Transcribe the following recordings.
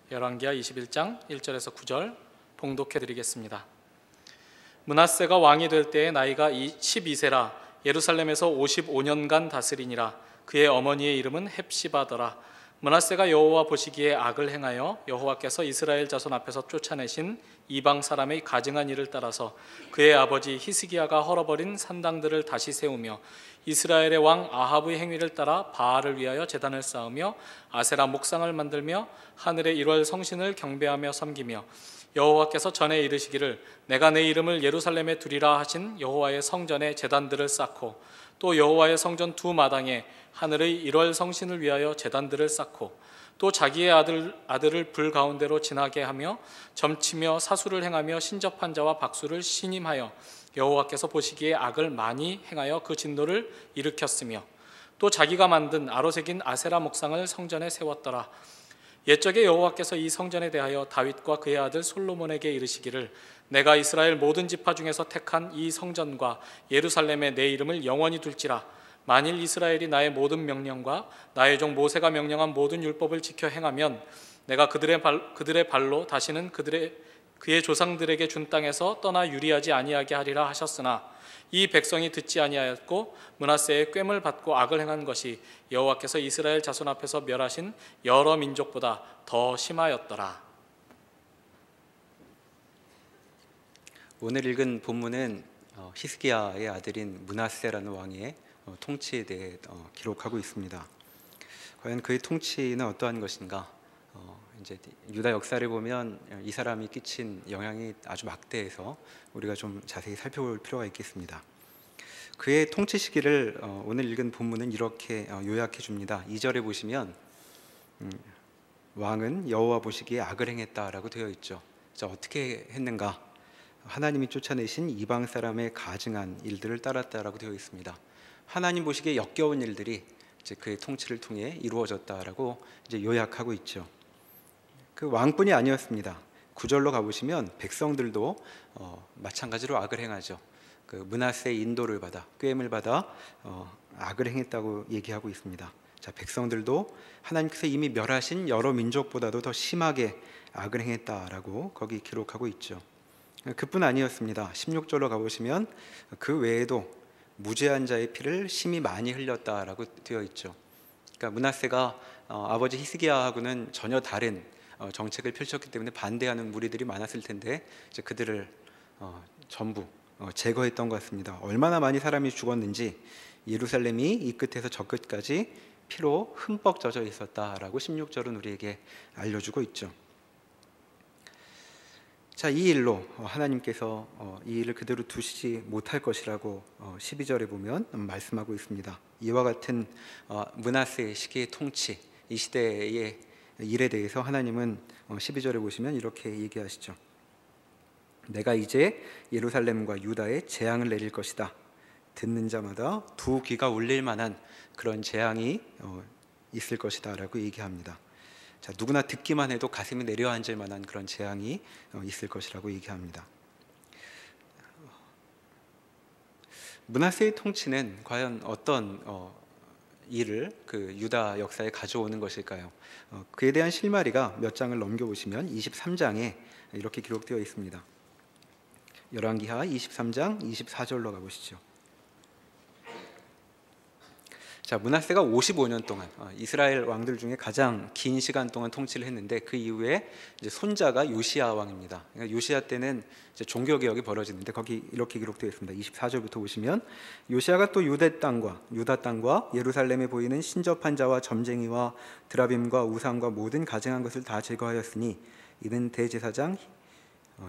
열왕기하 21장 1절에서 9절 봉독해 드리겠습니다. 므낫세가 왕이 될 때의 나이가 12세라 예루살렘에서 55년간 다스리니라. 그의 어머니의 이름은 헵시바더라. 므낫세가 여호와 보시기에 악을 행하여 여호와께서 이스라엘 자손 앞에서 쫓아내신 이방 사람의 가증한 일을 따라서 그의 아버지 히스기야가 헐어버린 산당들을 다시 세우며 이스라엘의 왕 아합의 행위를 따라 바알을 위하여 제단을 쌓으며 아세라 목상을 만들며 하늘의 일월 성신을 경배하며 섬기며 여호와께서 전에 이르시기를 내가 내 이름을 예루살렘에 두리라 하신 여호와의 성전에 제단들을 쌓고 또 여호와의 성전 두 마당에 하늘의 일월 성신을 위하여 제단들을 쌓고 또 자기의 아들을 불 가운데로 지나게 하며 점치며 사수를 행하며 신접한 자와 박수를 신임하여 여호와께서 보시기에 악을 많이 행하여 그 진노를 일으켰으며 또 자기가 만든 아로새긴 아세라 목상을 성전에 세웠더라. 옛적에 여호와께서 이 성전에 대하여 다윗과 그의 아들 솔로몬에게 이르시기를 내가 이스라엘 모든 지파 중에서 택한 이 성전과 예루살렘에 내 이름을 영원히 둘지라. 만일 이스라엘이 나의 모든 명령과 나의 종 모세가 명령한 모든 율법을 지켜 행하면 내가 그들의 발로 다시는 그의 조상들에게 준 땅에서 떠나 유리하지 아니하게 하리라 하셨으나 이 백성이 듣지 아니하였고 므낫세의 꾀물 받고 악을 행한 것이 여호와께서 이스라엘 자손 앞에서 멸하신 여러 민족보다 더 심하였더라. 오늘 읽은 본문은 히스기야의 아들인 므낫세라는 왕의 통치에 대해 기록하고 있습니다. 과연 그의 통치는 어떠한 것인가? 이제 유다 역사를 보면 이 사람이 끼친 영향이 아주 막대해서 우리가 좀 자세히 살펴볼 필요가 있겠습니다. 그의 통치 시기를 오늘 읽은 본문은 이렇게 요약해 줍니다. 2절에 보시면 왕은 여호와 보시기에 악을 행했다라고 되어 있죠. 자, 어떻게 했는가? 하나님이 쫓아내신 이방 사람의 가증한 일들을 따랐다라고 되어 있습니다. 하나님 보시기에 역겨운 일들이 이제 그의 통치를 통해 이루어졌다라고 이제 요약하고 있죠. 그 왕뿐이 아니었습니다. 9절로 가보시면 백성들도 마찬가지로 악을 행하죠. 그 므낫세의 인도를 받아 꾀임을 받아 악을 행했다고 얘기하고 있습니다. 자, 백성들도 하나님께서 이미 멸하신 여러 민족보다도 더 심하게 악을 행했다라고 거기 기록하고 있죠. 그뿐 아니었습니다. 16절로 가보시면 그 외에도 무죄한 자의 피를 심히 많이 흘렸다라고 되어 있죠. 그러니까 므낫세가 아버지 히스기야하고는 전혀 다른 정책을 펼쳤기 때문에 반대하는 무리들이 많았을 텐데 이제 그들을 전부 제거했던 것 같습니다. 얼마나 많이 사람이 죽었는지 예루살렘이 이 끝에서 저 끝까지 피로 흠뻑 젖어 있었다라고 16절은 우리에게 알려주고 있죠. 자, 이 일로 하나님께서 이 일을 그대로 두시지 못할 것이라고 12절에 보면 말씀하고 있습니다. 이와 같은 므낫세의 시기의 통치, 이 시대의 일에 대해서 하나님은 12절에 보시면 이렇게 얘기하시죠. 내가 이제 예루살렘과 유다에 재앙을 내릴 것이다. 듣는 자마다 두 귀가 울릴 만한 그런 재앙이 있을 것이다 라고 얘기합니다. 자, 누구나 듣기만 해도 가슴이 내려앉을 만한 그런 재앙이 있을 것이라고 얘기합니다. 므낫세의 통치는 과연 어떤 일을 그 유다 역사에 가져오는 것일까요? 그에 대한 실마리가 몇 장을 넘겨보시면 23장에 이렇게 기록되어 있습니다. 열왕기하 23장 24절로 가보시죠. 자, 므낫세가 55년 동안 이스라엘 왕들 중에 가장 긴 시간 동안 통치를 했는데 그 이후에 이제 손자가 요시야 왕입니다. 그러니까 요시야 때는 이제 종교 개혁이 벌어지는데 거기 이렇게 기록되어 있습니다. 24절부터 보시면 요시야가 또 유다 땅과 예루살렘에 보이는 신접한 자와 점쟁이와 드라빔과 우상과 모든 가증한 것을 다 제거하였으니 이는 대제사장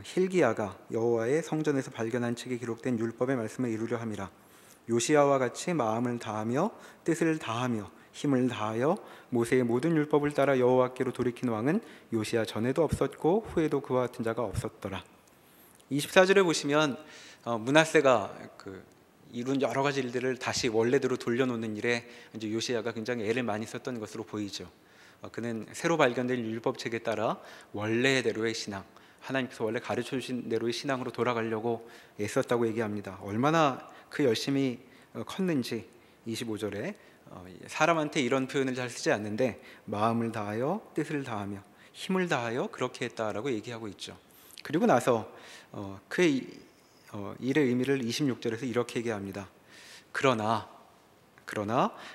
힐기야가 여호와의 성전에서 발견한 책에 기록된 율법의 말씀을 이루려 함이라. 요시야와 같이 마음을 다하며 뜻을 다하며 힘을 다하여 모세의 모든 율법을 따라 여호와께로 돌이킨 왕은 요시야 전에도 없었고 후에도 그와 같은 자가 없었더라. 24절에 보시면 므낫세가 이룬 여러 가지 일들을 다시 원래대로 돌려놓는 일에 이제 요시야가 굉장히 애를 많이 썼던 것으로 보이죠. 그는 새로 발견된 율법책에 따라 원래대로의 신앙, 하나님께서 원래 가르쳐 주신 대로의 신앙으로 돌아가려고 애썼다고 얘기합니다. 얼마나 그 열심이 컸는지 25절에 사람한테 이런 표현을 잘 쓰지 않는데 마음을 다하여 뜻을 다하며 힘을 다하여 그렇게 했다라고 얘기하고 있죠. 그리고 나서 그 일의 의미를 26절에서 이렇게 얘기합니다. 그러나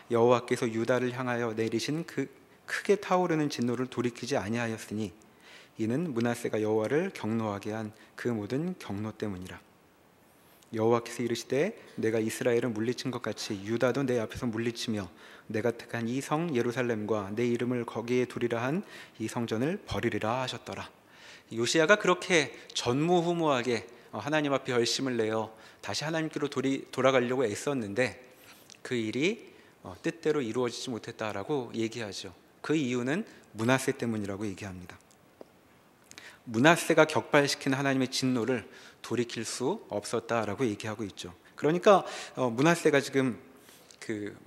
여호와께서 유다를 향하여 내리신 그 크게 타오르는 진노를 돌이키지 아니하였으니 이는 므낫세가 여호와를 경노하게 한 그 모든 경노 때문이라. 여호와께서 이르시되 내가 이스라엘을 물리친 것 같이 유다도 내 앞에서 물리치며 내가 택한 이 성 예루살렘과 내 이름을 거기에 두리라 한 이 성전을 버리리라 하셨더라. 요시야가 그렇게 전무후무하게 하나님 앞에 열심을 내어 다시 하나님께로 돌아가려고 애썼는데 그 일이 뜻대로 이루어지지 못했다라고 얘기하죠. 그 이유는 므낫세 때문이라고 얘기합니다. 므낫세가 격발시킨 하나님의 진노를 돌이킬 수 없었다라고 얘기하고 있죠. 그러니까 므낫세가 지금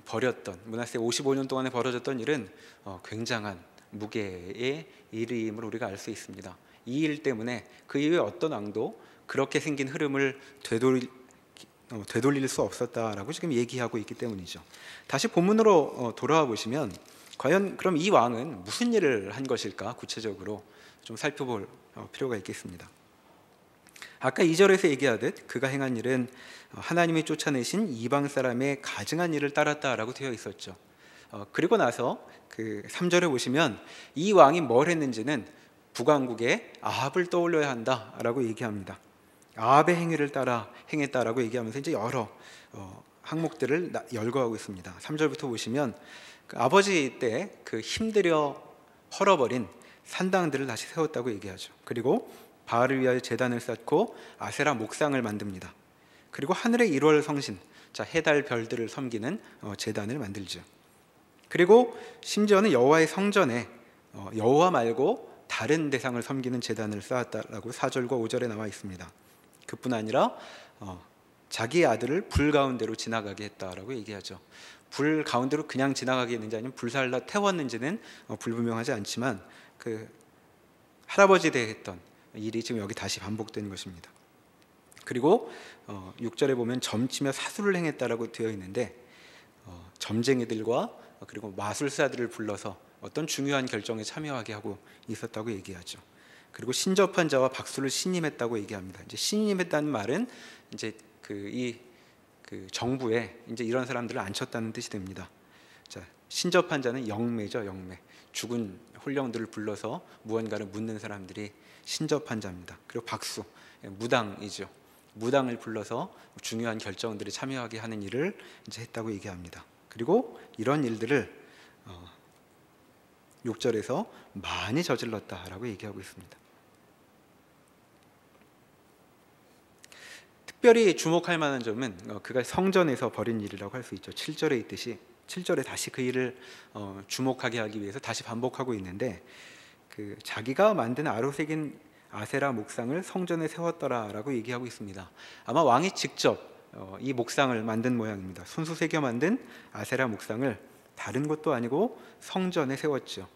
므낫세 55년 동안에 벌어졌던 일은 굉장한 무게의 일임을 우리가 알 수 있습니다. 이 일 때문에 그 이후에 어떤 왕도 그렇게 생긴 흐름을 되돌릴 수 없었다라고 지금 얘기하고 있기 때문이죠. 다시 본문으로 돌아와 보시면 과연 그럼 이 왕은 무슨 일을 한 것일까 구체적으로 좀 살펴볼 필요가 있겠습니다. 아까 2절에서 얘기하듯 그가 행한 일은 하나님이 쫓아내신 이방 사람의 가증한 일을 따랐다라고 되어 있었죠. 그리고 나서 그 3절에 보시면 이 왕이 뭘 했는지는 북왕국의 아합을 떠올려야 한다라고 얘기합니다. 아합의 행위를 따라 행했다라고 얘기하면서 이제 여러 항목들을 열거하고 있습니다. 3절부터 보시면 그 아버지 때 그 힘들여 헐어버린 산당들을 다시 세웠다고 얘기하죠. 그리고 바알을 위하여 제단을 쌓고 아세라 목상을 만듭니다. 그리고 하늘의 1월 성신, 해, 달, 별들을 섬기는 제단을 만들죠. 그리고 심지어는 여호와의 성전에 여호와 말고 다른 대상을 섬기는 제단을 쌓았다라고 4절과 5절에 나와 있습니다. 그뿐 아니라 자기의 아들을 불 가운데로 지나가게 했다라고 얘기하죠. 불 가운데로 그냥 지나가게 했는지 아니면 불살라 태웠는지는 불분명하지 않지만 그 할아버지 때 했던 일이 지금 여기 다시 반복되는 것입니다. 그리고 6절에 보면 점치며 사수를 행했다라고 되어 있는데 점쟁이들과 그리고 마술사들을 불러서 어떤 중요한 결정에 참여하게 하고 있었다고 얘기하죠. 그리고 신접한 자와 박수를 신임했다고 얘기합니다. 이제 신임했다는 말은 이제 그 정부에 이제 이런 사람들을 앉혔다는 뜻이 됩니다. 자, 신접한 자는 영매죠, 영매. 죽은 홀령들을 불러서 무언가를 묻는 사람들이 신접한 자입니다. 그리고 박수, 무당이죠. 무당을 불러서 중요한 결정들에 참여하게 하는 일을 이제 했다고 얘기합니다. 그리고 이런 일들을 6절에서 많이 저질렀다라고 얘기하고 있습니다. 특별히 주목할 만한 점은 그가 성전에서 벌인 일이라고 할 수 있죠. 7절에 있듯이 7절에 다시 그 일을 주목하게 하기 위해서 다시 반복하고 있는데 자기가 만든 아로새긴 아세라 목상을 성전에 세웠더라라고 얘기하고 있습니다. 아마 왕이 직접 이 목상을 만든 모양입니다. 손수 새겨 만든 아세라 목상을 다른 곳도 아니고 성전에 세웠죠.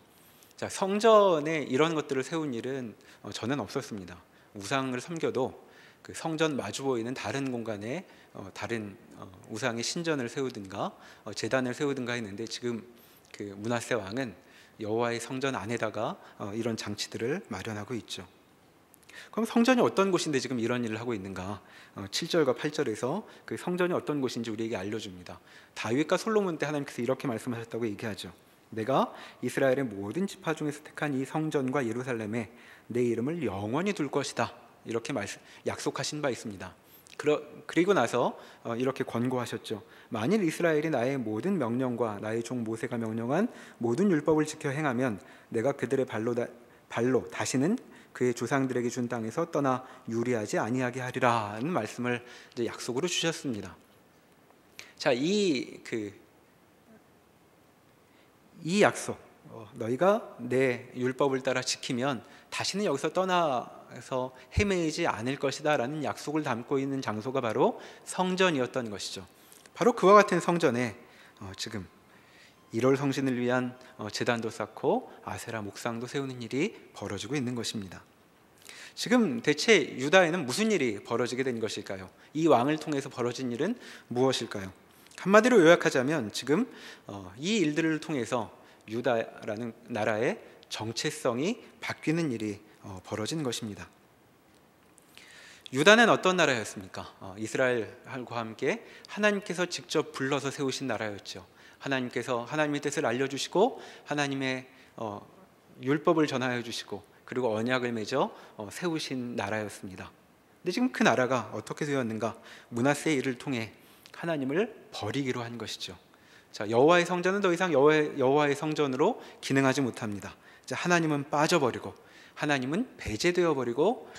자, 성전에 이런 것들을 세운 일은 저는 없었습니다. 우상을 섬겨도 그 성전 마주 보이는 다른 공간에 다른 우상의 신전을 세우든가 제단을 세우든가 했는데 지금 그 므낫세 왕은 여호와의 성전 안에다가 이런 장치들을 마련하고 있죠. 그럼 성전이 어떤 곳인데 지금 이런 일을 하고 있는가? 7절과 8절에서 그 성전이 어떤 곳인지 우리에게 알려줍니다. 다윗과 솔로몬 때 하나님께서 이렇게 말씀하셨다고 얘기하죠. 내가 이스라엘의 모든 지파 중에서 택한 이 성전과 예루살렘에 내 이름을 영원히 둘 것이다. 이렇게 약속하신 바 있습니다. 그리고 나서 이렇게 권고하셨죠. 만일 이스라엘이 나의 모든 명령과 나의 종 모세가 명령한 모든 율법을 지켜 행하면 내가 그들의 발로 다시는 그의 조상들에게 준 땅에서 떠나 유리하지 아니하게 하리라는 말씀을 이제 약속으로 주셨습니다. 자, 이 약속, 너희가 내 율법을 따라 지키면 다시는 여기서 떠나서 헤매지 않을 것이다 라는 약속을 담고 있는 장소가 바로 성전이었던 것이죠. 바로 그와 같은 성전에 지금 1월 성신을 위한 제단도 쌓고 아세라 목상도 세우는 일이 벌어지고 있는 것입니다. 지금 대체 유다에는 무슨 일이 벌어지게 된 것일까요? 이 왕을 통해서 벌어진 일은 무엇일까요? 한마디로 요약하자면 지금 이 일들을 통해서 유다라는 나라에 정체성이 바뀌는 일이 벌어진 것입니다. 유다는 어떤 나라였습니까? 이스라엘과 함께 하나님께서 직접 불러서 세우신 나라였죠. 하나님께서 하나님의 뜻을 알려주시고 하나님의 율법을 전하여 주시고 그리고 언약을 맺어 세우신 나라였습니다. 근데 지금 그 나라가 어떻게 되었는가? 므낫세의 일을 통해 하나님을 버리기로 한 것이죠. 자, 여호와의 성전은 더 이상 여호와의 성전으로 기능하지 못합니다. 자, 하나님은 빠져버리고 하나님은 배제되어 버리고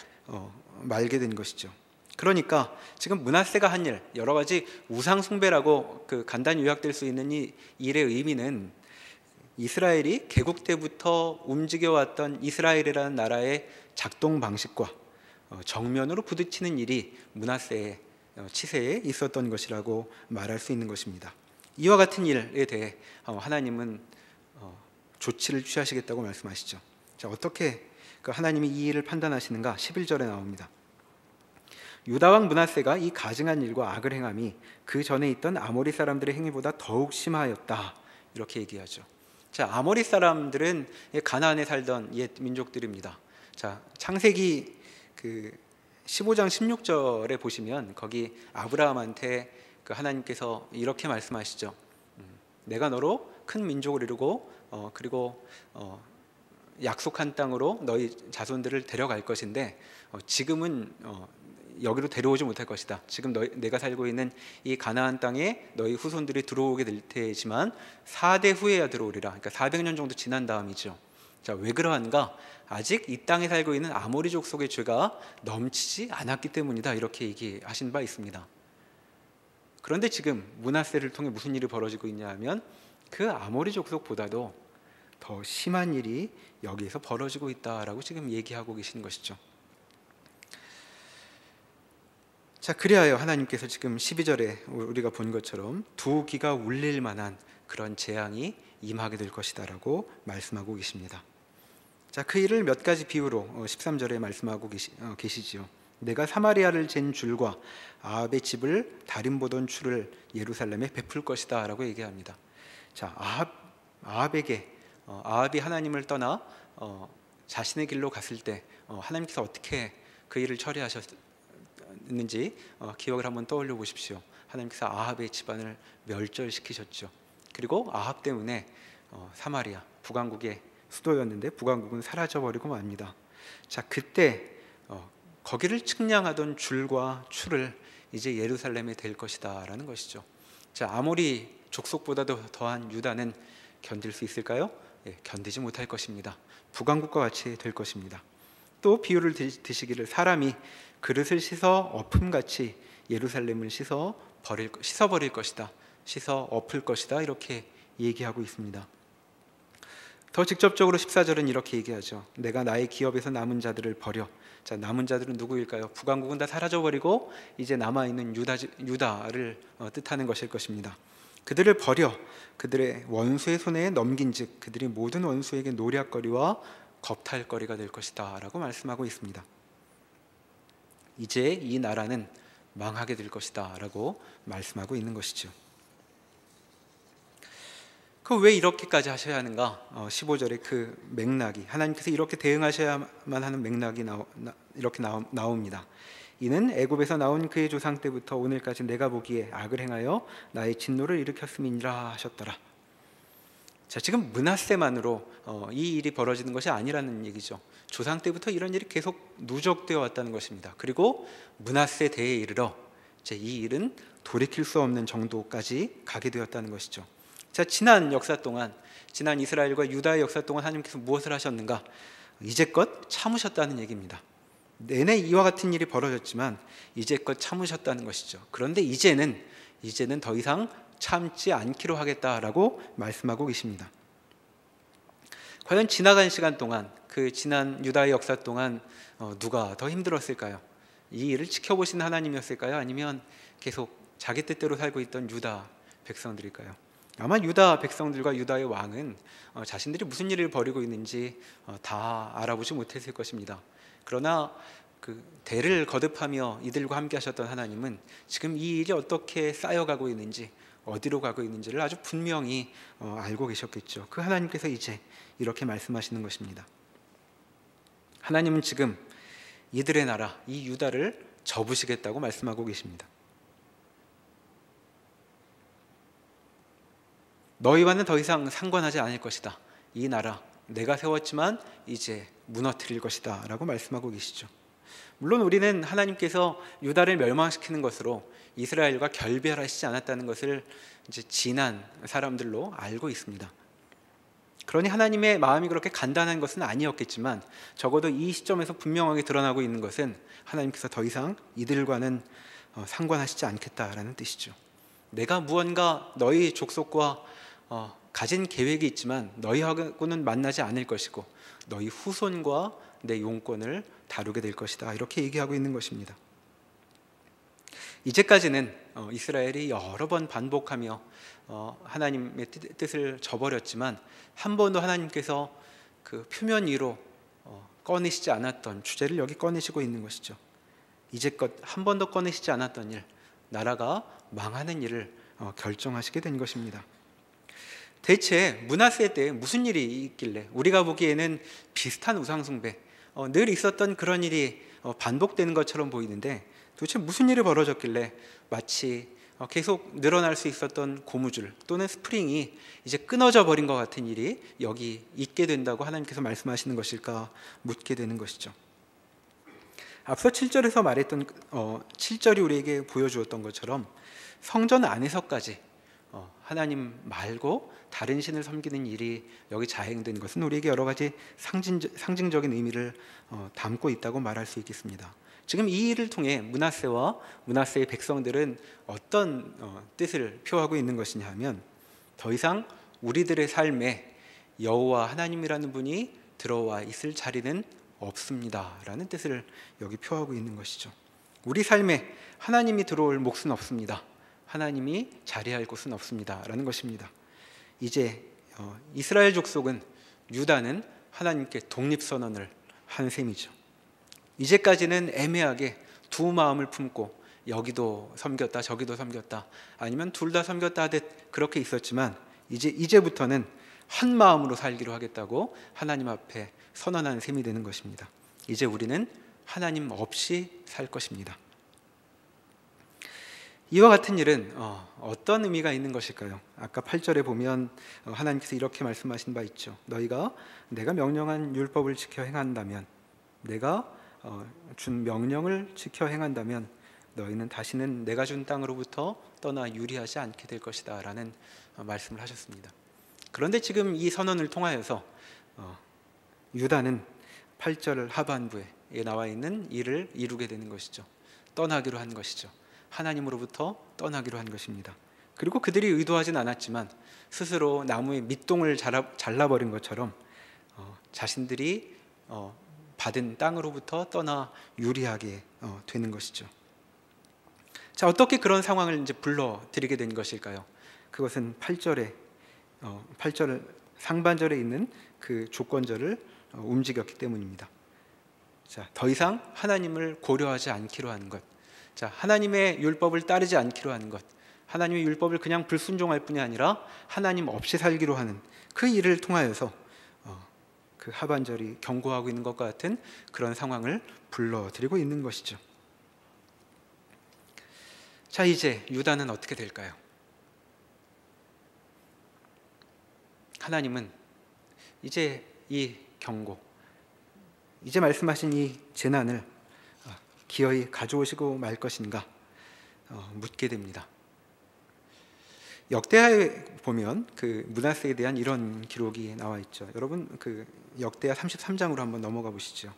말게 된 것이죠. 그러니까 지금 므낫세가 한 일, 여러 가지 우상 숭배라고 간단히 요약될 수 있는 이 일의 의미는 이스라엘이 개국 때부터 움직여왔던 이스라엘이라는 나라의 작동 방식과 정면으로 부딪히는 일이 므낫세의 치세에 있었던 것이라고 말할 수 있는 것입니다. 이와 같은 일에 대해 하나님은 조치를 취하시겠다고 말씀하시죠. 자, 어떻게 하나님이 이 일을 판단하시는가? 11절에 나옵니다. 유다 왕 므낫세가 이 가증한 일과 악을 행함이 그 전에 있던 아모리 사람들의 행위보다 더욱 심하였다, 이렇게 얘기하죠. 자, 아모리 사람들은 가나안에 살던 옛 민족들입니다. 자, 창세기 15장 16절에 보시면 거기 아브라함한테 하나님께서 이렇게 말씀하시죠. 내가 너로 큰 민족을 이루고 그리고 약속한 땅으로 너희 자손들을 데려갈 것인데 지금은 여기로 데려오지 못할 것이다. 지금 내가 살고 있는 이 가나안 땅에 너희 후손들이 들어오게 될 테지만 4대 후에야 들어오리라. 그러니까 400년 정도 지난 다음이죠. 자, 왜 그러한가? 아직 이 땅에 살고 있는 아모리 족속의 죄가 넘치지 않았기 때문이다, 이렇게 얘기하신 바 있습니다. 그런데 지금 므낫세를 통해 무슨 일이 벌어지고 있냐 하면 그 아모리 족속보다도 더 심한 일이 여기에서 벌어지고 있다라고 지금 얘기하고 계시는 것이죠. 자, 그리하여 하나님께서 지금 12절에 우리가 본 것처럼 두 귀가 울릴 만한 그런 재앙이 임하게 될 것이다라고 말씀하고 계십니다. 자, 그 일을 몇 가지 비유로 13절에 말씀하고 계시지요. 내가 사마리아를 잰 줄과 아합의 집을 다림 보던 추를 예루살렘에 베풀 것이다 라고 얘기합니다. 자, 아합이 하나님을 떠나 자신의 길로 갔을 때 하나님께서 어떻게 그 일을 처리하셨는지 기억을 한번 떠올려 보십시오. 하나님께서 아합의 집안을 멸절시키셨죠. 그리고 아합 때문에 사마리아, 북왕국의 수도였는데 북왕국은 사라져버리고 맙니다. 자, 그때 거기를 측량하던 줄과 추를 이제 예루살렘에 댈 것이다 라는 것이죠. 자, 아모리 족속보다도 더한 유다는 견딜 수 있을까요? 예, 견디지 못할 것입니다. 북왕국과 같이 될 것입니다. 또 비유를 드시기를 사람이 그릇을 씻어 엎음같이 예루살렘을 씻어버릴 것이다, 씻어 엎을 것이다, 이렇게 얘기하고 있습니다. 더 직접적으로 14절은 이렇게 얘기하죠. 내가 나의 기업에서 남은 자들을 버려. 자, 남은 자들은 누구일까요? 북왕국은 다 사라져버리고 이제 남아있는 유다를 뜻하는 것일 것입니다. 그들을 버려 그들의 원수의 손에 넘긴즉 그들이 모든 원수에게 노략거리와 겁탈거리가 될 것이다 라고 말씀하고 있습니다. 이제 이 나라는 망하게 될 것이다 라고 말씀하고 있는 것이죠. 왜 이렇게까지 하셔야 하는가? 15절에 그 맥락이, 하나님께서 이렇게 대응하셔야만 하는 맥락이 이렇게 나옵니다. 이는 애굽에서 나온 그의 조상 때부터 오늘까지 내가 보기에 악을 행하여 나의 진노를 일으켰음이니라 하셨더라. 자, 지금 므낫세만으로 이 일이 벌어지는 것이 아니라는 얘기죠. 조상 때부터 이런 일이 계속 누적되어 왔다는 것입니다. 그리고 므낫세 대에 이르러 이 일은 돌이킬 수 없는 정도까지 가게 되었다는 것이죠. 자, 지난 역사 동안, 지난 이스라엘과 유다의 역사 동안 하나님께서 무엇을 하셨는가? 이제껏 참으셨다는 얘기입니다. 내내 이와 같은 일이 벌어졌지만 이제껏 참으셨다는 것이죠. 그런데 이제는 더 이상 참지 않기로 하겠다라고 말씀하고 계십니다. 과연 지나간 시간 동안, 그 지난 유다의 역사 동안 누가 더 힘들었을까요? 이 일을 지켜보시는 하나님이었을까요? 아니면 계속 자기 뜻대로 살고 있던 유다 백성들일까요? 아마 유다 백성들과 유다의 왕은 자신들이 무슨 일을 벌이고 있는지 다 알아보지 못했을 것입니다. 그러나 그 대를 거듭하며 이들과 함께 하셨던 하나님은 지금 이 일이 어떻게 쌓여가고 있는지, 어디로 가고 있는지를 아주 분명히 알고 계셨겠죠. 그 하나님께서 이제 이렇게 말씀하시는 것입니다. 하나님은 지금 이들의 나라, 이 유다를 접으시겠다고 말씀하고 계십니다. 너희와는 더 이상 상관하지 않을 것이다. 이 나라 내가 세웠지만 이제 무너뜨릴 것이다 라고 말씀하고 계시죠. 물론 우리는 하나님께서 유다를 멸망시키는 것으로 이스라엘과 결별하시지 않았다는 것을 이제 지난 사람들로 알고 있습니다. 그러니 하나님의 마음이 그렇게 간단한 것은 아니었겠지만 적어도 이 시점에서 분명하게 드러나고 있는 것은 하나님께서 더 이상 이들과는 상관하시지 않겠다라는 뜻이죠. 내가 무언가 너희 족속과 가진 계획이 있지만 너희하고는 만나지 않을 것이고 너희 후손과 내 용권을 다루게 될 것이다, 이렇게 얘기하고 있는 것입니다. 이제까지는 이스라엘이 여러 번 반복하며 하나님의 뜻을 저버렸지만 한 번도 하나님께서 그 표면 위로 꺼내시지 않았던 주제를 여기 꺼내시고 있는 것이죠. 이제껏 한 번도 꺼내시지 않았던 일, 나라가 망하는 일을 결정하시게 된 것입니다. 대체 므낫세 때 무슨 일이 있길래 우리가 보기에는 비슷한 우상숭배, 늘 있었던 그런 일이 반복되는 것처럼 보이는데 도대체 무슨 일이 벌어졌길래 마치 계속 늘어날 수 있었던 고무줄 또는 스프링이 이제 끊어져 버린 것 같은 일이 여기 있게 된다고 하나님께서 말씀하시는 것일까 묻게 되는 것이죠. 앞서 7절에서 말했던 7절이 우리에게 보여주었던 것처럼 성전 안에서까지 하나님 말고 다른 신을 섬기는 일이 여기 자행된 것은 우리에게 여러 가지 상징적인 의미를 담고 있다고 말할 수 있겠습니다. 지금 이 일을 통해 므낫세와 므낫세의 백성들은 어떤 뜻을 표하고 있는 것이냐 하면 더 이상 우리들의 삶에 여호와 하나님이라는 분이 들어와 있을 자리는 없습니다 라는 뜻을 여기 표하고 있는 것이죠. 우리 삶에 하나님이 들어올 몫은 없습니다. 하나님이 자리할 곳은 없습니다 라는 것입니다. 이제 이스라엘 족속은, 유다는 하나님께 독립선언을 한 셈이죠. 이제까지는 애매하게 두 마음을 품고 여기도 섬겼다 저기도 섬겼다, 아니면 둘 다 섬겼다 하듯 그렇게 있었지만 이제부터는 한 마음으로 살기로 하겠다고 하나님 앞에 선언한 셈이 되는 것입니다. 이제 우리는 하나님 없이 살 것입니다. 이와 같은 일은 어떤 의미가 있는 것일까요? 아까 8절에 보면 하나님께서 이렇게 말씀하신 바 있죠. 너희가 내가 명령한 율법을 지켜 행한다면, 내가 준 명령을 지켜 행한다면 너희는 다시는 내가 준 땅으로부터 떠나 유리하지 않게 될 것이다 라는 말씀을 하셨습니다. 그런데 지금 이 선언을 통하여서 유다는 8절 하반부에 나와 있는 일을 이루게 되는 것이죠. 떠나기로 한 것이죠. 하나님으로부터 떠나기로 한 것입니다. 그리고 그들이 의도하진 않았지만 스스로 나무의 밑동을 잘라버린 것처럼 자신들이 받은 땅으로부터 떠나 유리하게 되는 것이죠. 자, 어떻게 그런 상황을 이제 불러들이게 된 것일까요? 그것은 8절 상반절에 있는 그 조건절을 움직였기 때문입니다. 자, 더 이상 하나님을 고려하지 않기로 하는 것, 자, 하나님의 율법을 따르지 않기로 하는 것, 하나님의 율법을 그냥 불순종할 뿐이 아니라 하나님 없이 살기로 하는 그 일을 통하여서 그 하반절이 경고하고 있는 것과 같은 그런 상황을 불러들이고 있는 것이죠. 자, 이제 유다는 어떻게 될까요? 하나님은 이제 이 경고, 이제 말씀하신 이 재난을 기어이 가져오시고 말 것인가 묻게 됩니다. 역대하에 보면 그 므낫세에 대한 이런 기록이 나와 있죠. 여러분 그 역대하 33장으로 한번 넘어가 보시죠.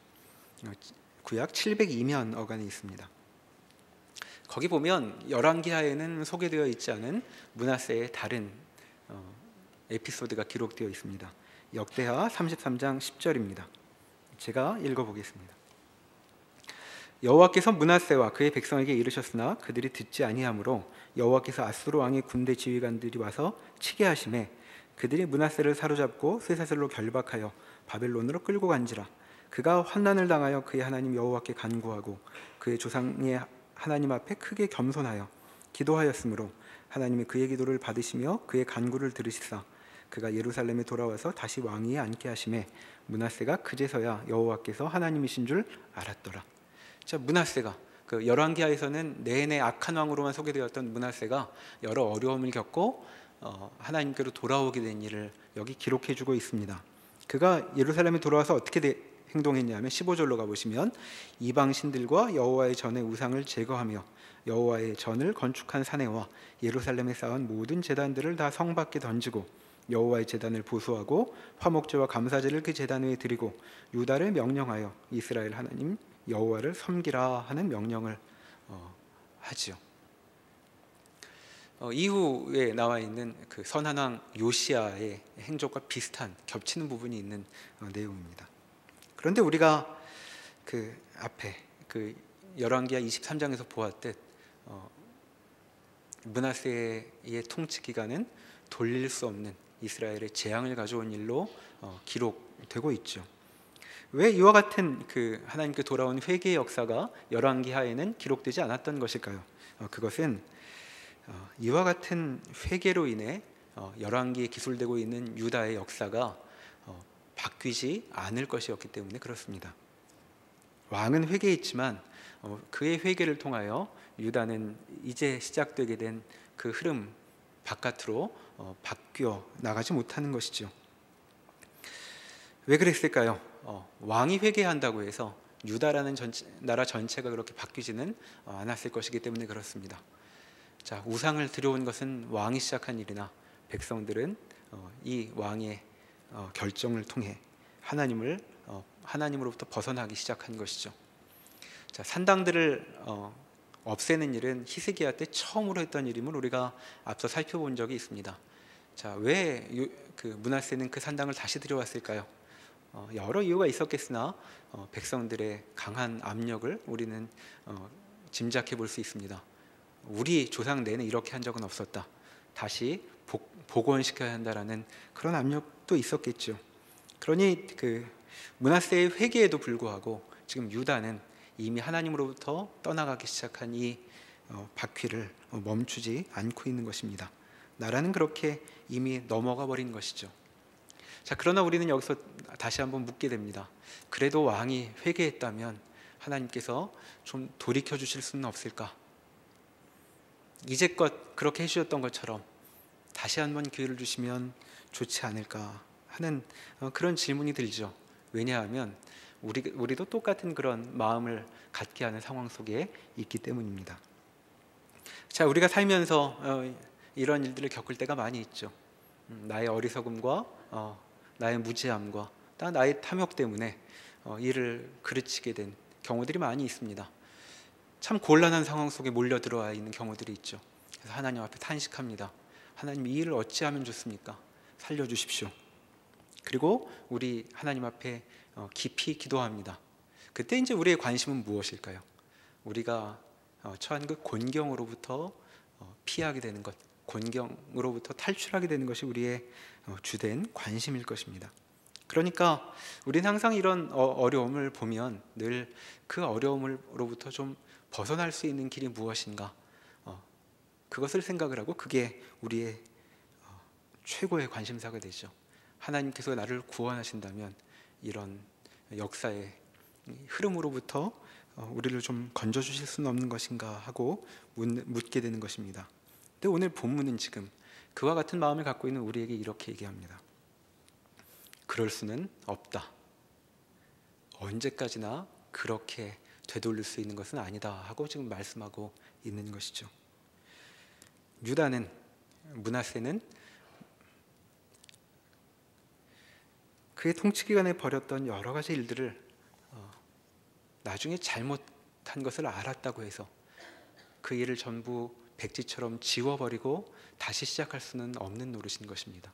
구약 702면 어간에 있습니다. 거기 보면 열왕기하에는 소개되어 있지 않은 므낫세의 다른 에피소드가 기록되어 있습니다. 역대하 33장 10절입니다. 제가 읽어보겠습니다. 여호와께서 므낫세와 그의 백성에게 이르셨으나 그들이 듣지 아니하므로 여호와께서 아수르 왕의 군대 지휘관들이 와서 치게 하심에 그들이 므낫세를 사로잡고 쇠사슬로 결박하여 바벨론으로 끌고 간지라. 그가 환난을 당하여 그의 하나님 여호와께 간구하고 그의 조상의 하나님 앞에 크게 겸손하여 기도하였으므로 하나님이 그의 기도를 받으시며 그의 간구를 들으시사 그가 예루살렘에 돌아와서 다시 왕위에 앉게 하심에 므낫세가 그제서야 여호와께서 하나님이신 줄 알았더라. 자, 므낫세가 그 열왕기하에서는 내내 악한 왕으로만 소개되었던 므낫세가 여러 어려움을 겪고 하나님께로 돌아오게 된 일을 여기 기록해주고 있습니다. 그가 예루살렘에 돌아와서 어떻게 행동했냐면 15절로 가보시면 이방 신들과 여호와의 전의 우상을 제거하며 여호와의 전을 건축한 사내와 예루살렘에 쌓은 모든 제단들을 다 성 밖에 던지고 여호와의 제단을 보수하고 화목제와 감사제를 그 제단 위에 드리고 유다를 명령하여 이스라엘 하나님 여호와를 섬기라 하는 명령을 하지요. 이후에 나와 있는 그 선한 왕 요시야의 행적과 비슷한 겹치는 부분이 있는 내용입니다. 그런데 우리가 그 앞에 그 열왕기하 23장에서 보았듯 므낫세의 통치 기간은 돌릴 수 없는 이스라엘의 재앙을 가져온 일로 기록되고 있죠. 왜 이와 같은 그 하나님께 돌아온 회개의 역사가 열왕기하에는 기록되지 않았던 것일까요? 그것은 이와 같은 회개로 인해 열왕기에 기술되고 있는 유다의 역사가 바뀌지 않을 것이었기 때문에 그렇습니다. 왕은 회개했지만 그의 회개를 통하여 유다는 이제 시작되게 된 그 흐름 바깥으로 바뀌어 나가지 못하는 것이죠. 왜 그랬을까요? 왕이 회개한다고 해서 유다라는 나라 전체가 그렇게 바뀌지는 않았을 것이기 때문에 그렇습니다. 자, 우상을 들여온 것은 왕이 시작한 일이나 백성들은 이 왕의 결정을 통해 하나님으로부터 벗어나기 시작한 것이죠. 자, 산당들을 없애는 일은 히스기야 때 처음으로 했던 일임을 우리가 앞서 살펴본 적이 있습니다. 자, 왜 므낫세는 그 산당을 다시 들여왔을까요? 여러 이유가 있었겠으나 백성들의 강한 압력을 우리는 짐작해 볼 수 있습니다. 우리 조상 내내 이렇게 한 적은 없었다. 다시 복원시켜야 한다라는 그런 압력도 있었겠죠. 그러니 그 므낫세의 회개에도 불구하고 지금 유다는 이미 하나님으로부터 떠나가기 시작한 이 바퀴를 멈추지 않고 있는 것입니다. 나라는 그렇게 이미 넘어가 버린 것이죠. 자, 그러나 우리는 여기서 다시 한번 묻게 됩니다. 그래도 왕이 회개했다면 하나님께서 좀 돌이켜 주실 수는 없을까? 이제껏 그렇게 해주셨던 것처럼 다시 한번 기회를 주시면 좋지 않을까 하는 그런 질문이 들죠. 왜냐하면 우리도 똑같은 그런 마음을 갖게 하는 상황 속에 있기 때문입니다. 자, 우리가 살면서 이런 일들을 겪을 때가 많이 있죠. 나의 어리석음과 나의 무지함과 나의 탐욕 때문에 일을 그르치게 된 경우들이 많이 있습니다. 참 곤란한 상황 속에 몰려 들어와 있는 경우들이 있죠. 그래서 하나님 앞에 탄식합니다. 하나님, 이 일을 어찌하면 좋습니까? 살려주십시오. 그리고 우리 하나님 앞에 깊이 기도합니다. 그때 이제 우리의 관심은 무엇일까요? 우리가 처한 그 곤경으로부터 피하게 되는 것, 곤경으로부터 탈출하게 되는 것이 우리의 주된 관심일 것입니다. 그러니까 우리는 항상 이런 어려움을 보면 늘 그 어려움으로부터 좀 벗어날 수 있는 길이 무엇인가, 그것을 생각을 하고 그게 우리의 최고의 관심사가 되죠. 하나님께서 나를 구원하신다면 이런 역사의 흐름으로부터 우리를 좀 건져주실 수는 없는 것인가 하고 묻게 되는 것입니다. 근데 오늘 본문은 지금 그와 같은 마음을 갖고 있는 우리에게 이렇게 얘기합니다. 그럴 수는 없다. 언제까지나 그렇게 되돌릴 수 있는 것은 아니다 하고 지금 말씀하고 있는 것이죠. 유다는, 므낫세는 그의 통치 기간에 벌였던 여러 가지 일들을 나중에 잘못한 것을 알았다고 해서 그 일을 전부 백지처럼 지워버리고 다시 시작할 수는 없는 노릇인 것입니다.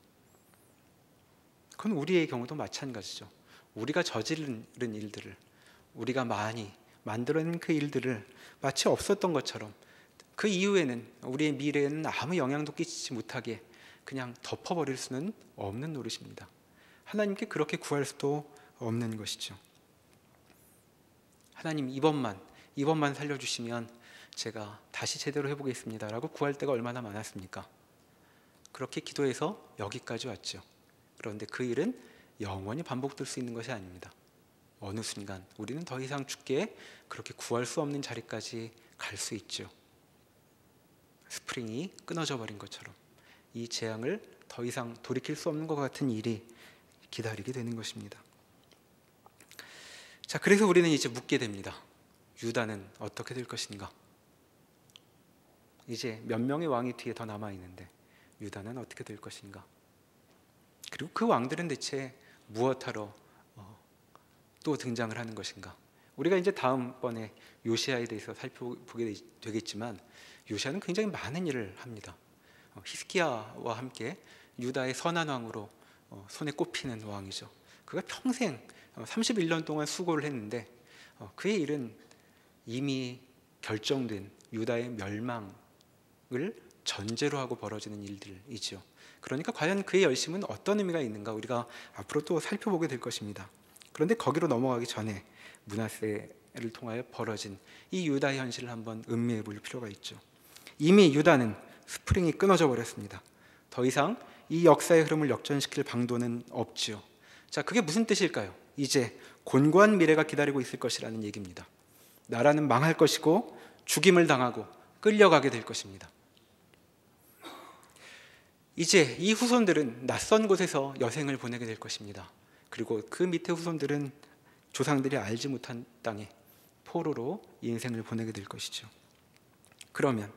그건 우리의 경우도 마찬가지죠. 우리가 저지른 일들을, 우리가 많이 만들어낸 그 일들을 마치 없었던 것처럼 그 이후에는 우리의 미래에는 아무 영향도 끼치지 못하게 그냥 덮어버릴 수는 없는 노릇입니다. 하나님께 그렇게 구할 수도 없는 것이죠. 하나님, 이번만 살려주시면 제가 다시 제대로 해보겠습니다라고 구할 때가 얼마나 많았습니까? 그렇게 기도해서 여기까지 왔죠. 그런데 그 일은 영원히 반복될 수 있는 것이 아닙니다. 어느 순간 우리는 더 이상 주께 그렇게 구할 수 없는 자리까지 갈 수 있죠. 스프링이 끊어져 버린 것처럼 이 재앙을 더 이상 돌이킬 수 없는 것 같은 일이 기다리게 되는 것입니다. 자, 그래서 우리는 이제 묻게 됩니다. 유다는 어떻게 될 것인가? 이제 몇 명의 왕이 뒤에 더 남아 있는데 유다는 어떻게 될 것인가? 그리고 그 왕들은 대체 무엇하러 또 등장을 하는 것인가? 우리가 이제 다음번에 요시아에 대해서 살펴보게 되겠지만 요시아는 굉장히 많은 일을 합니다. 히스기야와 함께 유다의 선한 왕으로 손에 꼽히는 왕이죠. 그가 평생 31년 동안 수고를 했는데 그의 일은 이미 결정된 유다의 멸망을 전제로 하고 벌어지는 일들이죠. 그러니까 과연 그의 열심은 어떤 의미가 있는가 우리가 앞으로 또 살펴보게 될 것입니다. 그런데 거기로 넘어가기 전에 므낫세를 통하여 벌어진 이 유다의 현실을 한번 음미해 볼 필요가 있죠. 이미 유다는 스프링이 끊어져 버렸습니다. 더 이상 이 역사의 흐름을 역전시킬 방도는 없지요. 자, 그게 무슨 뜻일까요? 이제 곤고한 미래가 기다리고 있을 것이라는 얘기입니다. 나라는 망할 것이고 죽임을 당하고 끌려가게 될 것입니다. 이제 이 후손들은 낯선 곳에서 여생을 보내게 될 것입니다. 그리고 그 밑에 후손들은 조상들이 알지 못한 땅에 포로로 인생을 보내게 될 것이죠. 그러면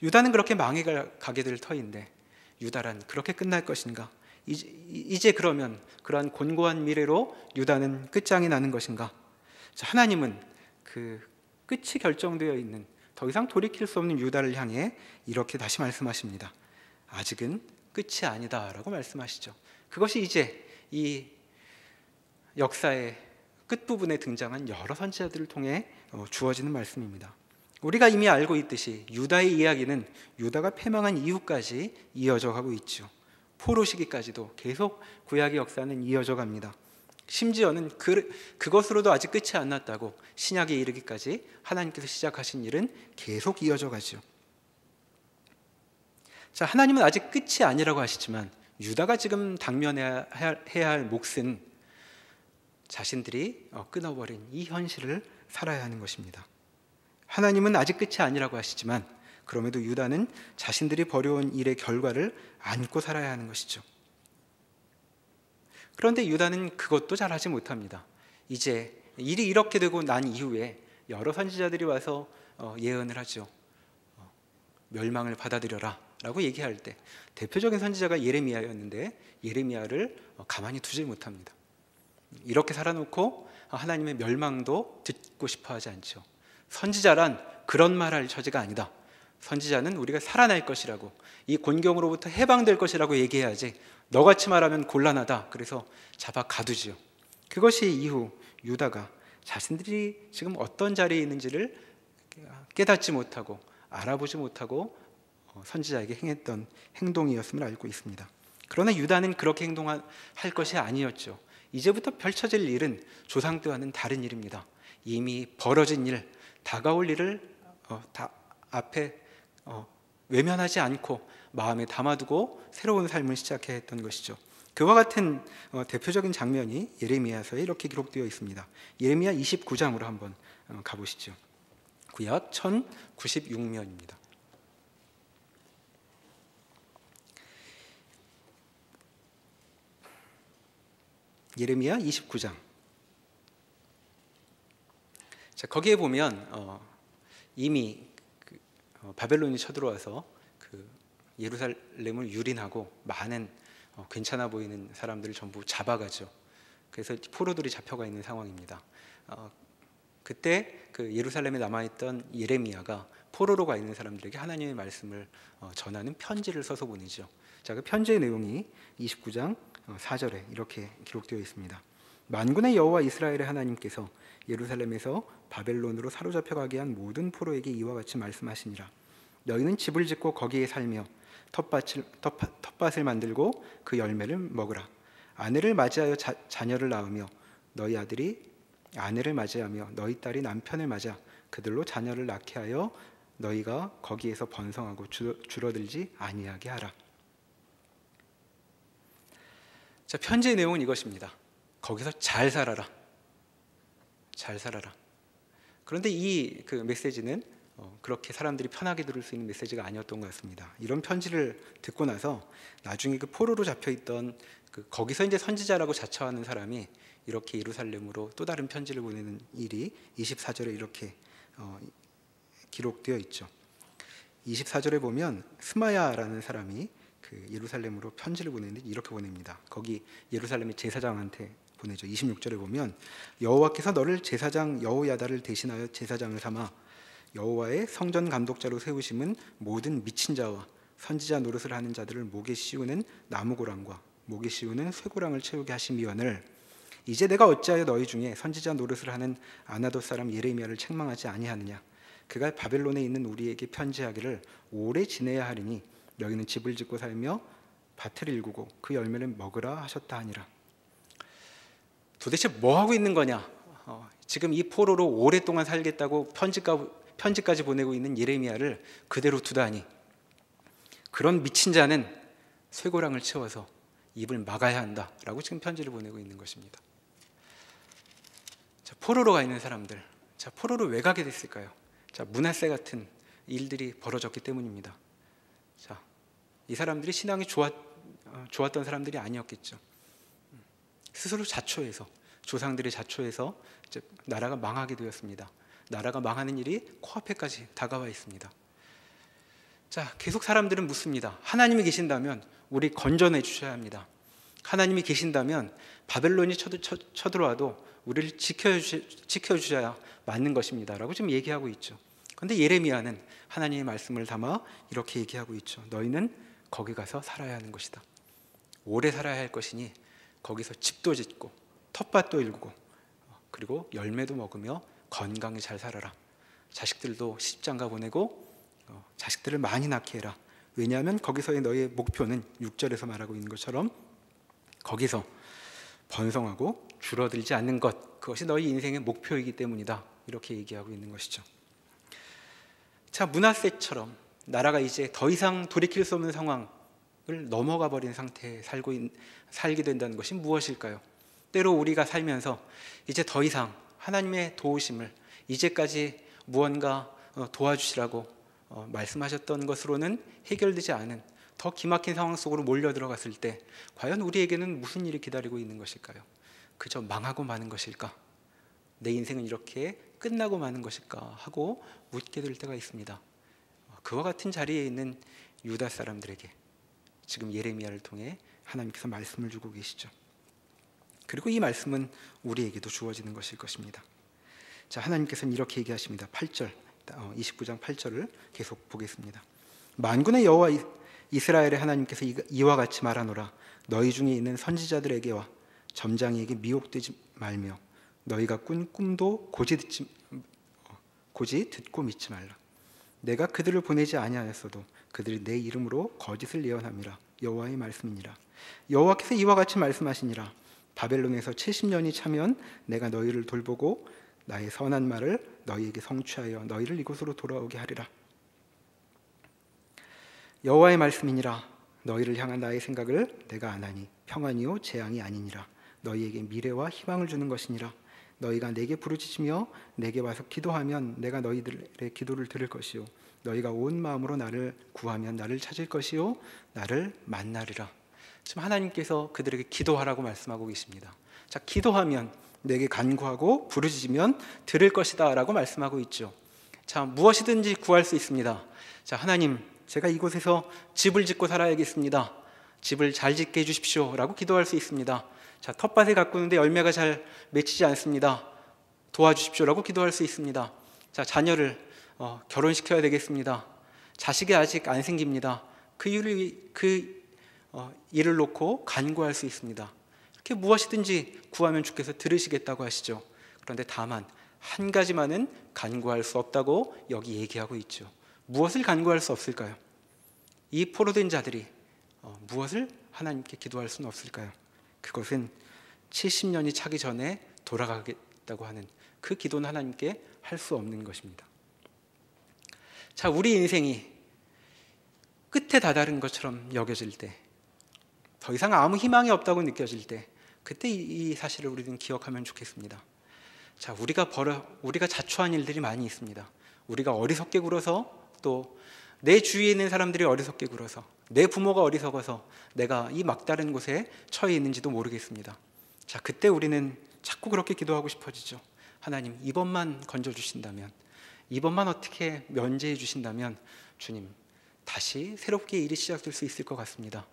유다는 그렇게 망해가게 될 터인데 유다란 그렇게 끝날 것인가? 이제 그러면 그러한 곤고한 미래로 유다는 끝장이 나는 것인가? 하나님은 그 끝이 결정되어 있는 더 이상 돌이킬 수 없는 유다를 향해 이렇게 다시 말씀하십니다. 아직은 끝이 아니다라고 말씀하시죠. 그것이 이제 이 역사의 끝부분에 등장한 여러 선지자들을 통해 주어지는 말씀입니다. 우리가 이미 알고 있듯이 유다의 이야기는 유다가 패망한 이후까지 이어져 가고 있죠. 포로 시기까지도 계속 구약의 역사는 이어져 갑니다. 심지어는 그것으로도 아직 끝이 안 났다고 신약에 이르기까지 하나님께서 시작하신 일은 계속 이어져 가죠. 자, 하나님은 아직 끝이 아니라고 하시지만 유다가 지금 당면해야 할 몫은 자신들이 끊어버린 이 현실을 살아야 하는 것입니다. 하나님은 아직 끝이 아니라고 하시지만 그럼에도 유다는 자신들이 벌여온 일의 결과를 안고 살아야 하는 것이죠. 그런데 유다는 그것도 잘하지 못합니다. 이제 일이 이렇게 되고 난 이후에 여러 선지자들이 와서 예언을 하죠. 멸망을 받아들여라 라고 얘기할 때 대표적인 선지자가 예레미야였는데 예레미야를 가만히 두지 못합니다. 이렇게 살아놓고 하나님의 멸망도 듣고 싶어 하지 않죠. 선지자란 그런 말할 처지가 아니다. 선지자는 우리가 살아날 것이라고, 이 곤경으로부터 해방될 것이라고 얘기해야지 너같이 말하면 곤란하다. 그래서 잡아 가두지요. 그것이 이후 유다가 자신들이 지금 어떤 자리에 있는지를 깨닫지 못하고 알아보지 못하고 선지자에게 행했던 행동이었음을 알고 있습니다. 그러나 유다는 그렇게 행동할 것이 아니었죠. 이제부터 펼쳐질 일은 조상 때와는 다른 일입니다. 이미 벌어진 일, 다가올 일을 앞에 외면하지 않고 마음에 담아두고 새로운 삶을 시작해야 했던 것이죠. 그와 같은 대표적인 장면이 예레미야서에 이렇게 기록되어 있습니다. 예레미야 29장으로 한번 가보시죠. 구약 1096면입니다. 예레미야 29장. 자, 거기에 보면 이미 바벨론이 쳐들어와서 예루살렘을 유린하고 많은 괜찮아 보이는 사람들을 전부 잡아가죠. 그래서 포로들이 잡혀가 있는 상황입니다. 그때 그 예루살렘에 남아있던 예레미야가 포로로 가 있는 사람들에게 하나님의 말씀을 전하는 편지를 써서 보내죠. 자, 그 편지의 내용이 29장 4절에 이렇게 기록되어 있습니다. 만군의 여호와 이스라엘의 하나님께서 예루살렘에서 바벨론으로 사로잡혀가게 한 모든 포로에게 이와 같이 말씀하시니라. 너희는 집을 짓고 거기에 살며 텃밭을 만들고 그 열매를 먹으라. 아내를 맞이하여 자녀를 낳으며 너희 아들이 아내를 맞이하며 너희 딸이 남편을 맞아 그들로 자녀를 낳게 하여 너희가 거기에서 번성하고 줄어들지 아니하게 하라. 자, 편지의 내용은 이것입니다. 거기서 잘 살아라. 잘 살아라. 그런데 이 메시지는 그렇게 사람들이 편하게 들을 수 있는 메시지가 아니었던 것 같습니다. 이런 편지를 듣고 나서 나중에 그 포로로 잡혀있던 거기서 이제 선지자라고 자처하는 사람이 이렇게 예루살렘으로 또 다른 편지를 보내는 일이 24절에 이렇게 기록되어 있죠. 24절에 보면 스마야라는 사람이 예루살렘으로 편지를 보내는데 이렇게 보냅니다. 거기 예루살렘의 제사장한테 보내죠. 26절에 보면 여호와께서 너를 제사장 여호야다를 대신하여 제사장을 삼아 여호와의 성전 감독자로 세우심은 모든 미친 자와 선지자 노릇을 하는 자들을 목에 씌우는 나무고랑과 목에 씌우는 쇠고랑을 채우게 하심이거늘 이제 내가 어찌하여 너희 중에 선지자 노릇을 하는 아나돗 사람 예레미야를 책망하지 아니하느냐. 그가 바벨론에 있는 우리에게 편지하기를 오래 지내야 하리니 너희는 집을 짓고 살며 밭을 일구고 그 열매를 먹으라 하셨다 하니라. 도대체 뭐 하고 있는 거냐? 지금 이 포로로 오랫동안 살겠다고 편지까지 보내고 있는 예레미야를 그대로 두다니, 그런 미친 자는 쇠고랑을 채워서 입을 막아야 한다라고 지금 편지를 보내고 있는 것입니다. 자, 포로로 가 있는 사람들, 자, 포로로 왜 가게 됐을까요? 자, 므낫세 같은 일들이 벌어졌기 때문입니다. 자, 이 사람들이 신앙이 좋았던 사람들이 아니었겠죠. 스스로 자초해서, 조상들의 자초해서 이제 나라가 망하게 되었습니다. 나라가 망하는 일이 코앞에까지 다가와 있습니다. 자, 계속 사람들은 묻습니다. 하나님이 계신다면 우리 건져내 주셔야 합니다. 하나님이 계신다면 바벨론이 쳐들어와도 우리를 지켜주셔야 맞는 것입니다 라고 지금 얘기하고 있죠. 그런데 예레미야는 하나님의 말씀을 담아 이렇게 얘기하고 있죠. 너희는 거기 가서 살아야 하는 것이다. 오래 살아야 할 것이니 거기서 집도 짓고 텃밭도 일구고 그리고 열매도 먹으며 건강히 잘 살아라. 자식들도 시집장가 보내고 자식들을 많이 낳게 해라. 왜냐하면 거기서의 너희의 목표는 6절에서 말하고 있는 것처럼 거기서 번성하고 줄어들지 않는 것, 그것이 너희 인생의 목표이기 때문이다. 이렇게 얘기하고 있는 것이죠. 자, 므낫세처럼 나라가 이제 더 이상 돌이킬 수 없는 상황을 넘어가 버린 상태에 살게 된다는 것이 무엇일까요? 때로 우리가 살면서 이제 더 이상 하나님의 도우심을, 이제까지 무언가 도와주시라고 말씀하셨던 것으로는 해결되지 않은 더 기막힌 상황 속으로 몰려 들어갔을 때 과연 우리에게는 무슨 일이 기다리고 있는 것일까요? 그저 망하고 마는 것일까? 내 인생은 이렇게 끝나고 마는 것일까? 하고 묻게 될 때가 있습니다. 그와 같은 자리에 있는 유다 사람들에게 지금 예레미야를 통해 하나님께서 말씀을 주고 계시죠. 그리고 이 말씀은 우리에게도 주어지는 것일 것입니다. 자, 하나님께서는 이렇게 얘기하십니다. 8절, 29장 8절을 계속 보겠습니다. 만군의 여호와 이스라엘의 하나님께서 이와 같이 말하노라. 너희 중에 있는 선지자들에게와 점장이에게 미혹되지 말며 너희가 꾼 꿈도 고지 듣고 믿지 말라. 내가 그들을 보내지 아니하였어도 그들이 내 이름으로 거짓을 예언함이라. 여호와의 말씀이니라. 여호와께서 이와 같이 말씀하시니라. 바벨론에서 70년이 차면 내가 너희를 돌보고 나의 선한 말을 너희에게 성취하여 너희를 이곳으로 돌아오게 하리라. 여호와의 말씀이니라. 너희를 향한 나의 생각을 내가 아나니 평안이요 재앙이 아니니라. 너희에게 미래와 희망을 주는 것이니라. 너희가 내게 부르짖으며 내게 와서 기도하면 내가 너희들의 기도를 들을 것이요 너희가 온 마음으로 나를 구하면 나를 찾을 것이요 나를 만나리라. 지금 하나님께서 그들에게 기도하라고 말씀하고 계십니다. 자, 기도하면 내게 간구하고 부르짖으면 들을 것이다 라고 말씀하고 있죠. 자, 무엇이든지 구할 수 있습니다. 자, 하나님, 제가 이곳에서 집을 짓고 살아야겠습니다. 집을 잘 짓게 해주십시오 라고 기도할 수 있습니다. 자, 텃밭을 가꾸는데 열매가 잘 맺히지 않습니다. 도와주십시오 라고 기도할 수 있습니다. 자, 자녀를 결혼시켜야 되겠습니다. 자식이 아직 안 생깁니다. 그 일을 놓고 간구할 수 있습니다. 이렇게 무엇이든지 구하면 주께서 들으시겠다고 하시죠. 그런데 다만 한 가지만은 간구할 수 없다고 여기 얘기하고 있죠. 무엇을 간구할 수 없을까요? 이 포로된 자들이 무엇을 하나님께 기도할 수는 없을까요? 그것은 70년이 차기 전에 돌아가겠다고 하는 그 기도는 하나님께 할 수 없는 것입니다. 자, 우리 인생이 끝에 다다른 것처럼 여겨질 때, 더 이상 아무 희망이 없다고 느껴질 때, 그때 이 사실을 우리는 기억하면 좋겠습니다. 자, 우리가 자초한 일들이 많이 있습니다. 우리가 어리석게 굴어서, 또 내 주위에 있는 사람들이 어리석게 굴어서, 내 부모가 어리석어서 내가 이 막다른 곳에 처해 있는지도 모르겠습니다. 자, 그때 우리는 자꾸 그렇게 기도하고 싶어지죠. 하나님, 이번만 건져주신다면, 이번만 어떻게 면제해 주신다면 주님, 다시 새롭게 일이 시작될 수 있을 것 같습니다.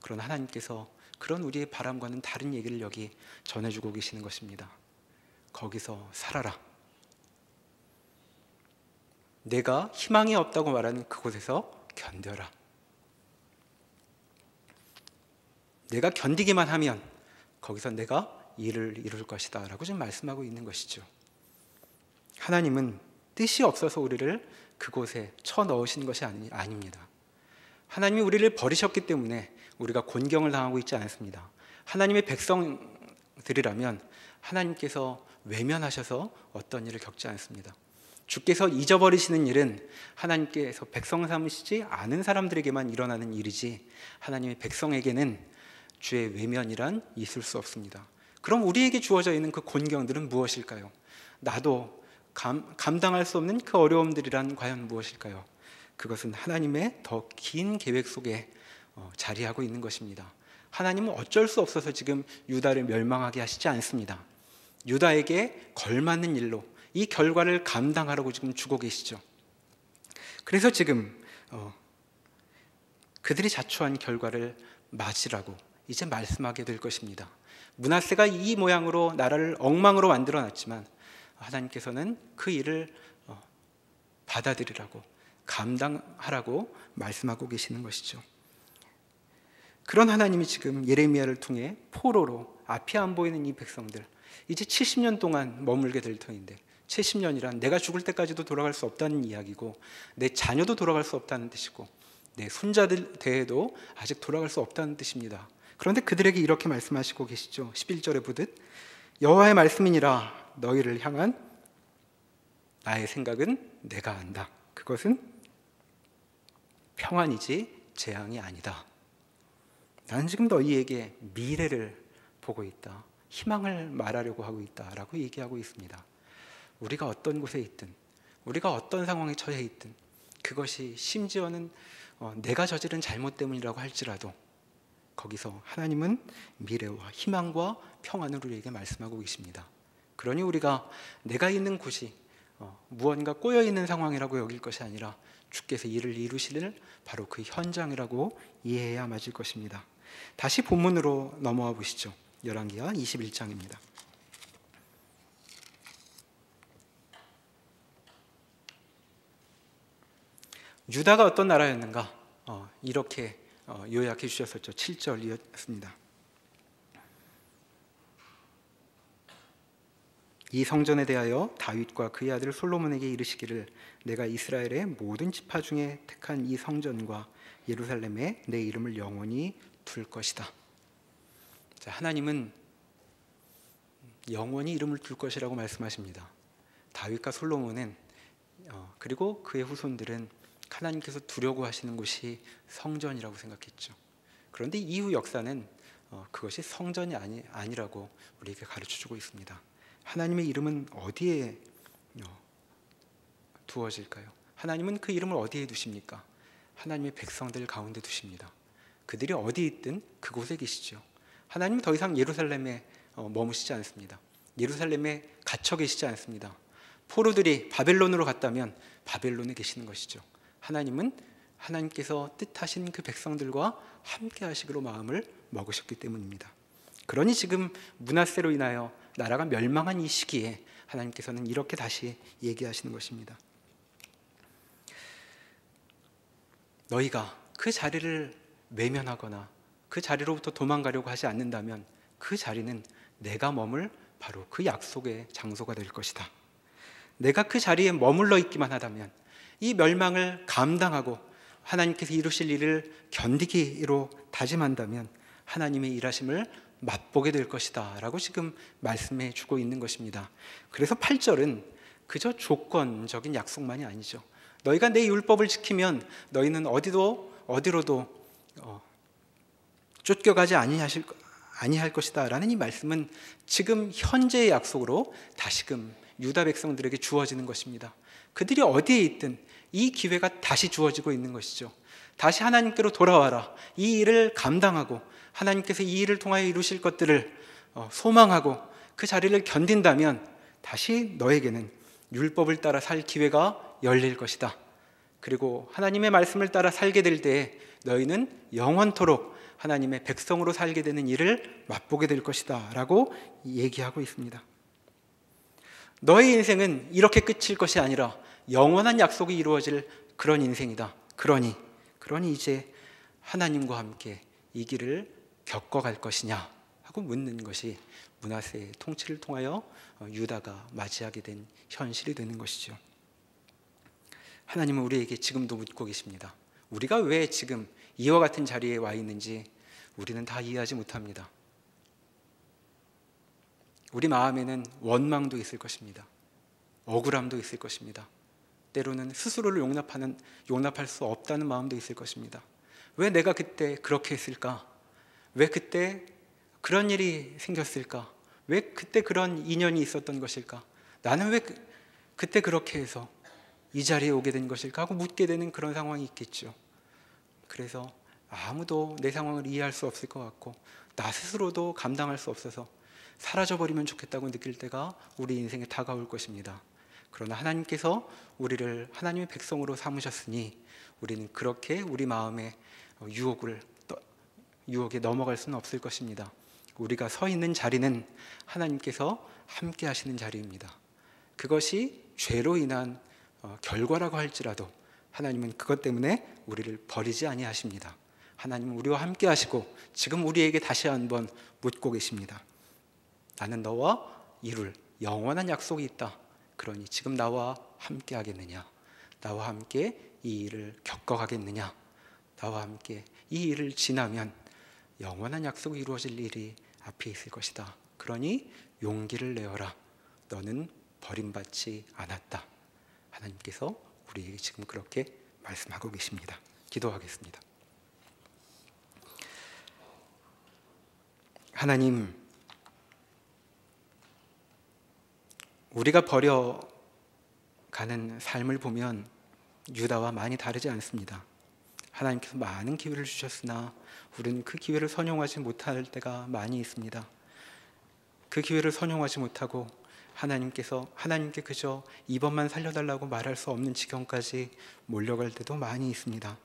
그러나 하나님께서 그런 우리의 바람과는 다른 얘기를 여기 전해주고 계시는 것입니다. 거기서 살아라. 내가 희망이 없다고 말하는 그곳에서 견뎌라. 내가 견디기만 하면 거기서 내가 일을 이룰 것이다 라고 지금 말씀하고 있는 것이죠. 하나님은 뜻이 없어서 우리를 그곳에 쳐넣으신 것이 아닙니다. 하나님이 우리를 버리셨기 때문에 우리가 곤경을 당하고 있지 않습니다. 하나님의 백성들이라면 하나님께서 외면하셔서 어떤 일을 겪지 않습니다. 주께서 잊어버리시는 일은 하나님께서 백성 삼으시지 않은 사람들에게만 일어나는 일이지, 하나님의 백성에게는 주의 외면이란 있을 수 없습니다. 그럼 우리에게 주어져 있는 그 곤경들은 무엇일까요? 나도 감당할 수 없는 그 어려움들이란 과연 무엇일까요? 그것은 하나님의 더 긴 계획 속에 자리하고 있는 것입니다. 하나님은 어쩔 수 없어서 지금 유다를 멸망하게 하시지 않습니다. 유다에게 걸맞는 일로 이 결과를 감당하라고 지금 주고 계시죠. 그래서 지금 그들이 자초한 결과를 맞으라고 이제 말씀하게 될 것입니다. 므낫세가 이 모양으로 나라를 엉망으로 만들어놨지만 하나님께서는 그 일을 받아들이라고, 감당하라고 말씀하고 계시는 것이죠. 그런 하나님이 지금 예레미야를 통해 포로로 앞이 안 보이는 이 백성들, 이제 70년 동안 머물게 될 터인데, 70년이란 내가 죽을 때까지도 돌아갈 수 없다는 이야기고, 내 자녀도 돌아갈 수 없다는 뜻이고, 내 손자들 대에도 아직 돌아갈 수 없다는 뜻입니다. 그런데 그들에게 이렇게 말씀하시고 계시죠. 11절에 보듯 여호와의 말씀이니라, 너희를 향한 나의 생각은 내가 안다. 그것은 평안이지 재앙이 아니다. 나는 지금 너희에게 미래를 보고 있다, 희망을 말하려고 하고 있다라고 얘기하고 있습니다. 우리가 어떤 곳에 있든, 우리가 어떤 상황에 처해 있든, 그것이 심지어는 내가 저지른 잘못 때문이라고 할지라도 거기서 하나님은 미래와 희망과 평안을 우리에게 말씀하고 계십니다. 그러니 우리가 내가 있는 곳이 무언가 꼬여있는 상황이라고 여길 것이 아니라 주께서 일을 이루시는 바로 그 현장이라고 이해해야 맞을 것입니다. 다시 본문으로 넘어와 보시죠. 열왕기하 21장입니다. 유다가 어떤 나라였는가? 이렇게 요약해 주셨었죠. 7절이었습니다. 이 성전에 대하여 다윗과 그의 아들 솔로몬에게 이르시기를, 내가 이스라엘의 모든 지파 중에 택한 이 성전과 예루살렘에 내 이름을 영원히 둘 것이다. 자, 하나님은 영원히 이름을 둘 것이라고 말씀하십니다. 다윗과 솔로몬은 그리고 그의 후손들은 하나님께서 두려고 하시는 곳이 성전이라고 생각했죠. 그런데 이후 역사는 그것이 성전이 아니라고 우리에게 가르쳐주고 있습니다. 하나님의 이름은 어디에 두어질까요? 하나님은 그 이름을 어디에 두십니까? 하나님의 백성들 가운데 두십니다. 그들이 어디 있든 그곳에 계시죠. 하나님은 더 이상 예루살렘에 머무시지 않습니다. 예루살렘에 갇혀 계시지 않습니다. 포로들이 바벨론으로 갔다면 바벨론에 계시는 것이죠. 하나님은 하나님께서 뜻하신 그 백성들과 함께 하시기로 마음을 먹으셨기 때문입니다. 그러니 지금 므낫세로 인하여 나라가 멸망한 이 시기에 하나님께서는 이렇게 다시 얘기하시는 것입니다. 너희가 그 자리를 외면하거나 그 자리로부터 도망가려고 하지 않는다면 그 자리는 내가 머물 바로 그 약속의 장소가 될 것이다. 내가 그 자리에 머물러 있기만 하다면, 이 멸망을 감당하고 하나님께서 이루실 일을 견디기로 다짐한다면 하나님의 일하심을 맛보게 될 것이다 라고 지금 말씀해 주고 있는 것입니다. 그래서 8절은 그저 조건적인 약속만이 아니죠. 너희가 내 율법을 지키면 너희는 어디로도 쫓겨가지 아니할 것이다 라는 이 말씀은 지금 현재의 약속으로 다시금 유다 백성들에게 주어지는 것입니다. 그들이 어디에 있든 이 기회가 다시 주어지고 있는 것이죠. 다시 하나님께로 돌아와라. 이 일을 감당하고 하나님께서 이 일을 통하여 이루실 것들을 소망하고 그 자리를 견딘다면 다시 너에게는 율법을 따라 살 기회가 열릴 것이다. 그리고 하나님의 말씀을 따라 살게 될 때에 너희는 영원토록 하나님의 백성으로 살게 되는 일을 맛보게 될 것이다 라고 얘기하고 있습니다. 너의 인생은 이렇게 끝일 것이 아니라 영원한 약속이 이루어질 그런 인생이다. 그러니 이제 하나님과 함께 이 길을 겪어갈 것이냐 하고 묻는 것이 므낫세의 통치를 통하여 유다가 맞이하게 된 현실이 되는 것이죠. 하나님은 우리에게 지금도 묻고 계십니다. 우리가 왜 지금 이와 같은 자리에 와 있는지 우리는 다 이해하지 못합니다. 우리 마음에는 원망도 있을 것입니다. 억울함도 있을 것입니다. 때로는 스스로를 용납할 수 없다는 마음도 있을 것입니다. 왜 내가 그때 그렇게 했을까? 왜 그때 그런 일이 생겼을까? 왜 그때 그런 인연이 있었던 것일까? 나는 왜 그때 그렇게 해서 이 자리에 오게 된 것일까? 하고 묻게 되는 그런 상황이 있겠죠. 그래서 아무도 내 상황을 이해할 수 없을 것 같고 나 스스로도 감당할 수 없어서 사라져버리면 좋겠다고 느낄 때가 우리 인생에 다가올 것입니다. 그러나 하나님께서 우리를 하나님의 백성으로 삼으셨으니 우리는 그렇게 우리 마음의 유혹에 넘어갈 수는 없을 것입니다. 우리가 서 있는 자리는 하나님께서 함께 하시는 자리입니다. 그것이 죄로 인한 결과라고 할지라도 하나님은 그것 때문에 우리를 버리지 아니하십니다. 하나님은 우리와 함께 하시고 지금 우리에게 다시 한번 묻고 계십니다. 나는 너와 이룰 영원한 약속이 있다. 그러니 지금 나와 함께 하겠느냐? 나와 함께 이 일을 겪어가겠느냐? 나와 함께 이 일을 지나면 영원한 약속이 이루어질 일이 앞에 있을 것이다. 그러니 용기를 내어라. 너는 버림받지 않았다. 하나님께서 우리에게 지금 그렇게 말씀하고 계십니다. 기도하겠습니다. 하나님, 우리가 버려가는 삶을 보면 유다와 많이 다르지 않습니다. 하나님께서 많은 기회를 주셨으나 우리는 그 기회를 선용하지 못할 때가 많이 있습니다. 그 기회를 선용하지 못하고 하나님께 그저 이번만 살려달라고 말할 수 없는 지경까지 몰려갈 때도 많이 있습니다.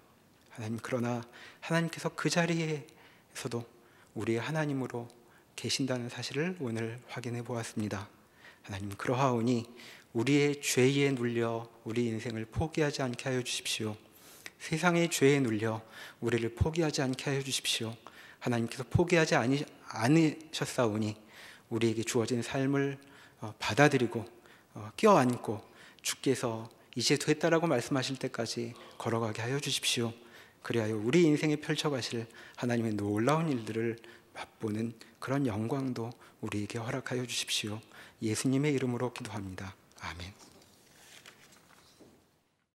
하나님, 그러나 하나님께서 그 자리에서도 우리의 하나님으로 계신다는 사실을 오늘 확인해 보았습니다. 하나님, 그러하오니 우리의 죄에 눌려 우리 인생을 포기하지 않게 하여 주십시오. 세상의 죄에 눌려 우리를 포기하지 않게 하여 주십시오. 하나님께서 포기하지 않으셨사오니 우리에게 주어진 삶을 받아들이고 껴안고 주께서 이제 됐다라고 말씀하실 때까지 걸어가게 하여 주십시오. 그리하여 우리 인생에 펼쳐가실 하나님의 놀라운 일들을 맛보는 그런 영광도 우리에게 허락하여 주십시오. 예수님의 이름으로 기도합니다. 아멘.